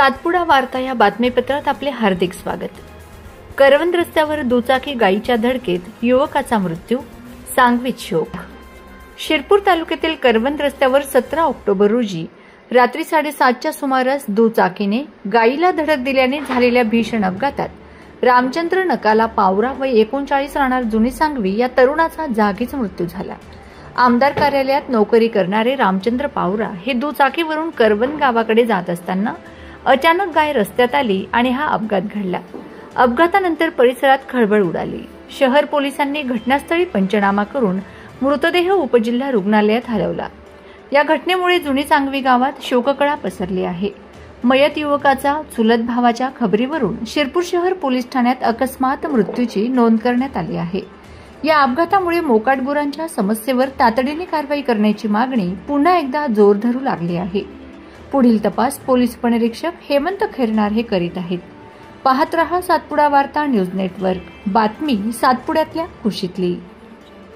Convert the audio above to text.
सातपुडा वार्ता या बातमीपत्रात आपले हार्दिक स्वागत। करवंद रस्त्यावर दुचाकी गायीच्या धडकेत युवकाचा मृत्यू, सांगवीत शोक। शिरपूर तालुक्यातील करवंद रस्त्यावर 17 ऑक्टोबर रोजी रात्री 7:30च्या सुमारास दुचाकीने गायीला धडक दिल्याने झालेल्या भीषण अपघातात रामचंद्र नकाला पावरा व 39 राहणार जुनी सांगवी या तरुणाचा जागीच मृत्यू झाला। आमदार कार्यालयात नोकरी करणारे रामचंद्र पावरा हे दुचाकीवरून करवंद गावाकडे जात असताना अचानक गाय रस्त्यात आली आणि हा अपघात घडला। अपघातानंतर परिसरात खळबळ उडाली। शहर पोलिसांनी घटनास्थळी पंचनामा करून मृतदेह उपजिल्हा रुग्णालयात हलवला। या घटनेमुळे जुनी सांगवी गावात शोककळा पसरली आहे। मयत युवकाचा चुलत भावाच्या खबरीवरून शिरपूर शहर पोलीस ठाण्यात अकस्मात मृत्यूची नोंद करण्यात आली आहे। या अपघातामुळे मोकाट गुरांच्या समस्येवर तातडीने कारवाई करण्याची मागणी पुन्हा एकदा जोर धरू लागली आहे। पुढील तपास पोलीस उपनिरीक्षक हेमंत खैरनार हे करीत आहेत। पाहत रहा सातपुडा वार्ता न्यूज नेटवर्क, बातमी सातपुड्यातल्या खुशीतली।